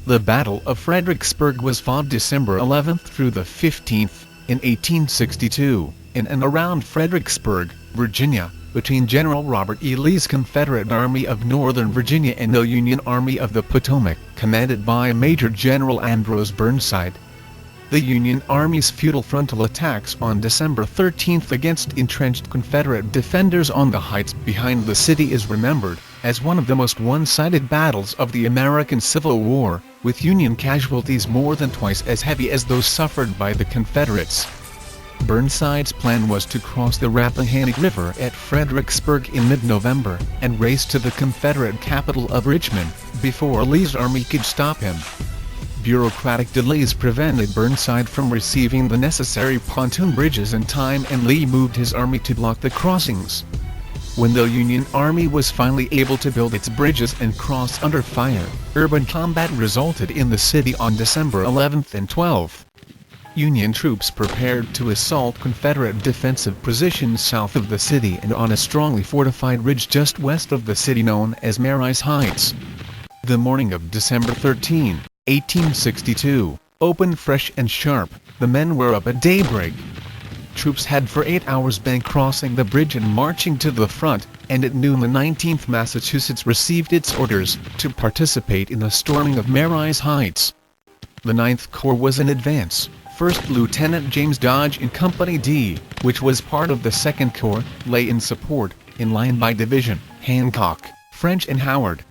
The Battle of Fredericksburg was fought December 11th through the 15th, in 1862, in and around Fredericksburg, Virginia, between General Robert E. Lee's Confederate Army of Northern Virginia and the Union Army of the Potomac, commanded by Major General Ambrose Burnside. The Union Army's futile frontal attacks on December 13th against entrenched Confederate defenders on the heights behind the city is remembered as one of the most one-sided battles of the American Civil War, with Union casualties more than twice as heavy as those suffered by the Confederates. Burnside's plan was to cross the Rappahannock River at Fredericksburg in mid-November and race to the Confederate capital of Richmond before Lee's army could stop him. Bureaucratic delays prevented Burnside from receiving the necessary pontoon bridges in time, and Lee moved his army to block the crossings. When the Union Army was finally able to build its bridges and cross under fire, urban combat resulted in the city on December 11th and 12th. Union troops prepared to assault Confederate defensive positions south of the city and on a strongly fortified ridge just west of the city known as Mary's Heights. The morning of December 13, 1862, opened fresh and sharp. The men were up at daybreak. Troops had for 8 hours been crossing the bridge and marching to the front, and at noon the 19th Massachusetts received its orders to participate in the storming of Mary's Heights. The 9th Corps was in advance. First Lieutenant James Dodge in Company D, which was part of the 2nd Corps, lay in support, in line by division, Hancock, French and Howard.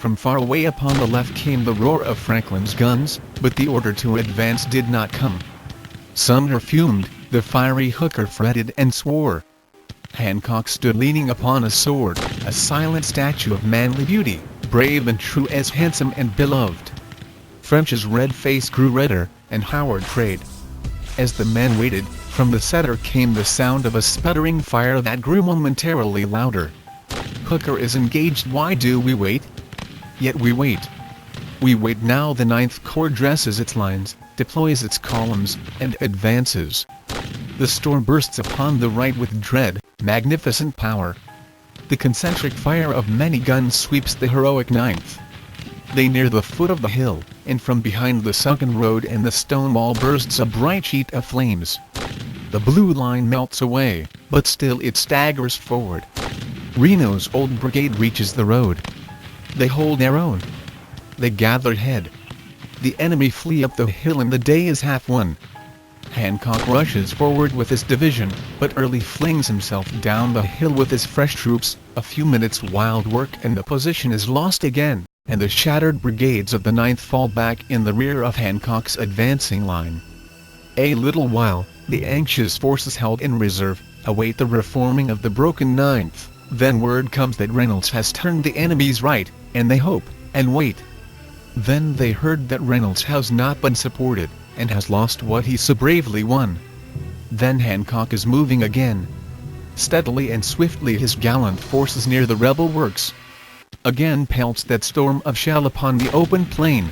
From far away upon the left came the roar of Franklin's guns, but the order to advance did not come. Sumner fumed, the fiery Hooker fretted and swore. Hancock stood leaning upon a sword, a silent statue of manly beauty, brave and true, as handsome and beloved. French's red face grew redder, and Howard prayed. As the men waited, from the center came the sound of a sputtering fire that grew momentarily louder. Hooker is engaged. Why do we wait? Yet we wait. We wait now. The 9th Corps dresses its lines, deploys its columns, and advances. The storm bursts upon the right with dread, magnificent power. The concentric fire of many guns sweeps the heroic 9th. They near the foot of the hill, and from behind the sunken road and the stone wall bursts a bright sheet of flames. The blue line melts away, but still it staggers forward. Reno's old brigade reaches the road. They hold their own. They gather head. The enemy flee up the hill and the day is half won. Hancock rushes forward with his division, but Early flings himself down the hill with his fresh troops. A few minutes wild work and the position is lost again, and the shattered brigades of the 9th fall back in the rear of Hancock's advancing line. A little while, the anxious forces held in reserve await the reforming of the broken 9th. Then word comes that Reynolds has turned the enemy's right, and they hope, and wait. Then they heard that Reynolds has not been supported, and has lost what he so bravely won. Then Hancock is moving again. Steadily and swiftly his gallant forces near the rebel works. Again pelts that storm of shell upon the open plain.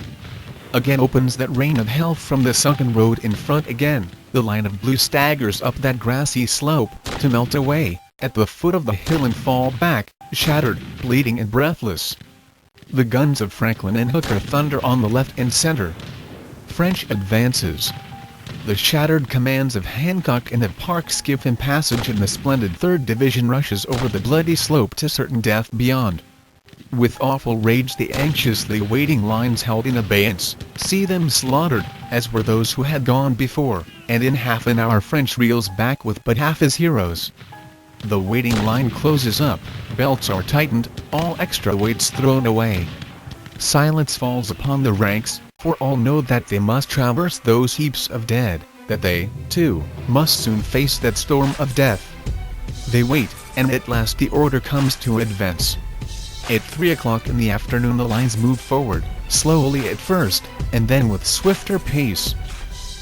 Again opens that rain of hell from the sunken road in front. Again, the line of blue staggers up that grassy slope, to melt away at the foot of the hill and fall back, shattered, bleeding and breathless. The guns of Franklin and Hooker thunder on the left and center. French advances. The shattered commands of Hancock and of Parks give him passage, and the splendid 3rd Division rushes over the bloody slope to certain death beyond. With awful rage the anxiously waiting lines held in abeyance, see them slaughtered, as were those who had gone before, and in half an hour French reels back with but half his heroes. The waiting line closes up, belts are tightened, all extra weights thrown away. Silence falls upon the ranks, for all know that they must traverse those heaps of dead, that they, too, must soon face that storm of death. They wait, and at last the order comes to advance. At 3 o'clock in the afternoon the lines move forward, slowly at first, and then with swifter pace.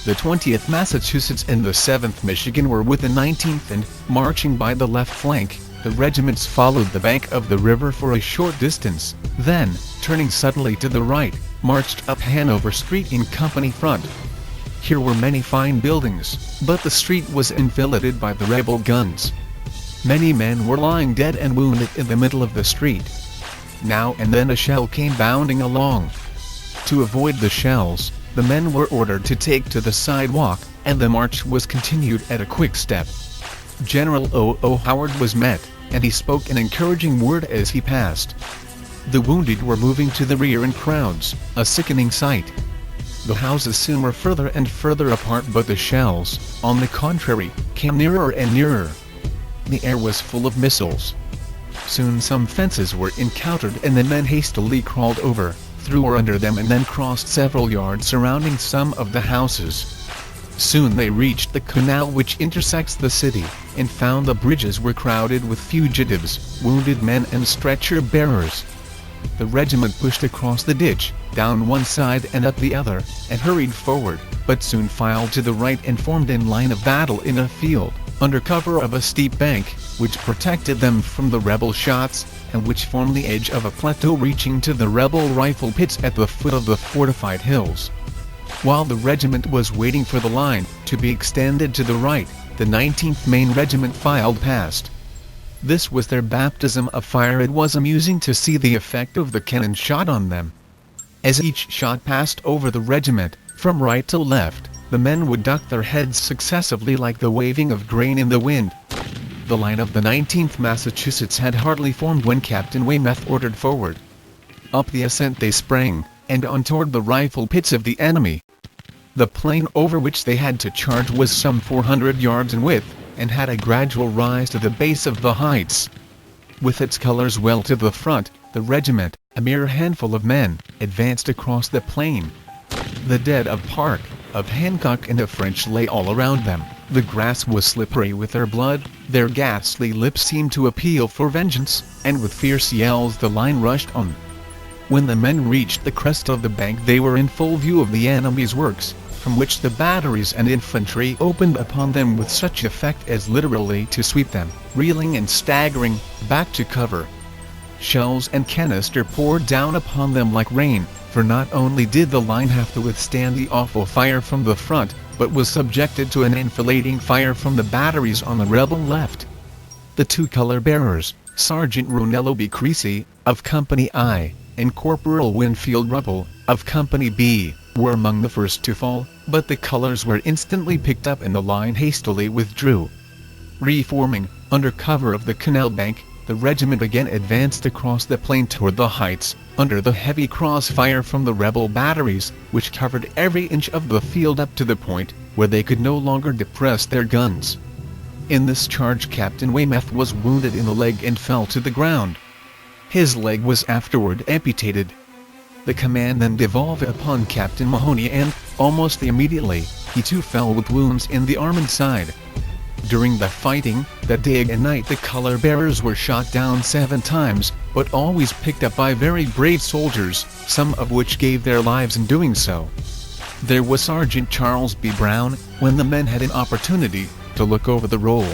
The 20th Massachusetts and the 7th Michigan were with the 19th, and, marching by the left flank, the regiments followed the bank of the river for a short distance, then, turning suddenly to the right, marched up Hanover Street in company front. Here were many fine buildings, but the street was enfiladed by the rebel guns. Many men were lying dead and wounded in the middle of the street. Now and then a shell came bounding along. To avoid the shells, the men were ordered to take to the sidewalk, and the march was continued at a quick step. General O. Howard was met, and he spoke an encouraging word as he passed. The wounded were moving to the rear in crowds, a sickening sight. The houses soon were further and further apart, but the shells, on the contrary, came nearer and nearer. The air was full of missiles. Soon some fences were encountered, and the men hastily crawled over, through or under them, and then crossed several yards surrounding some of the houses. Soon they reached the canal which intersects the city, and found the bridges were crowded with fugitives, wounded men and stretcher-bearers. The regiment pushed across the ditch, down one side and up the other, and hurried forward, but soon filed to the right and formed in line of battle in a field, under cover of a steep bank, which protected them from the rebel shots, and which formed the edge of a plateau reaching to the rebel rifle pits at the foot of the fortified hills. While the regiment was waiting for the line to be extended to the right, the 19th Maine Regiment filed past. This was their baptism of fire. It was amusing to see the effect of the cannon shot on them. As each shot passed over the regiment, from right to left, the men would duck their heads successively like the waving of grain in the wind. The line of the 19th Massachusetts had hardly formed when Captain Weymouth ordered forward. Up the ascent they sprang, and on toward the rifle pits of the enemy. The plain over which they had to charge was some 400 yards in width, and had a gradual rise to the base of the heights. With its colors well to the front, the regiment, a mere handful of men, advanced across the plain. The dead of Parke, of Hancock and of French lay all around them. The grass was slippery with their blood, their ghastly lips seemed to appeal for vengeance, and with fierce yells the line rushed on. When the men reached the crest of the bank they were in full view of the enemy's works, from which the batteries and infantry opened upon them with such effect as literally to sweep them, reeling and staggering, back to cover. Shells and canister poured down upon them like rain, for not only did the line have to withstand the awful fire from the front, but was subjected to an enfilading fire from the batteries on the rebel left. The two color-bearers, Sergeant Ronello B. Creasy, of Company I, and Corporal Winfield Ruppel, of Company B, were among the first to fall, but the colors were instantly picked up and the line hastily withdrew. Reforming, under cover of the canal bank, the regiment again advanced across the plain toward the heights, under the heavy crossfire from the rebel batteries, which covered every inch of the field up to the point where they could no longer depress their guns. In this charge Captain Weymouth was wounded in the leg and fell to the ground. His leg was afterward amputated. The command then devolved upon Captain Mahoney and, almost immediately, he too fell with wounds in the arm and side. During the fighting, that day and night the color-bearers were shot down 7 times, but always picked up by very brave soldiers, some of which gave their lives in doing so. There was Sergeant Charles B. Brown, when the men had an opportunity to look over the roll.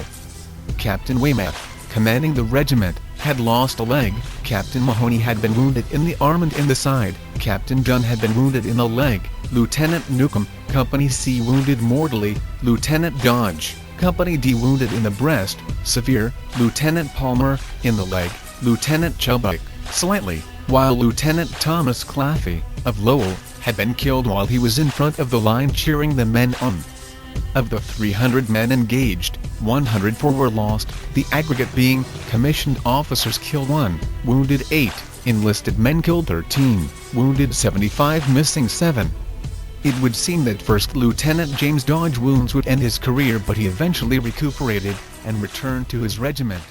Captain Weymouth, commanding the regiment, had lost a leg, Captain Mahoney had been wounded in the arm and in the side, Captain Gunn had been wounded in the leg, Lieutenant Newcomb, Company C wounded mortally, Lieutenant Dodge, Company D wounded in the breast, severe, Lieutenant Palmer, in the leg, Lieutenant Chubbuck, slightly, while Lieutenant Thomas Claffey, of Lowell, had been killed while he was in front of the line cheering the men on. Of the 300 men engaged, 104 were lost, the aggregate being, commissioned officers killed 1, wounded 8, enlisted men killed 13, wounded 75, missing 7. It would seem that First Lieutenant James Dodge wounds would end his career, but he eventually recuperated and returned to his regiment.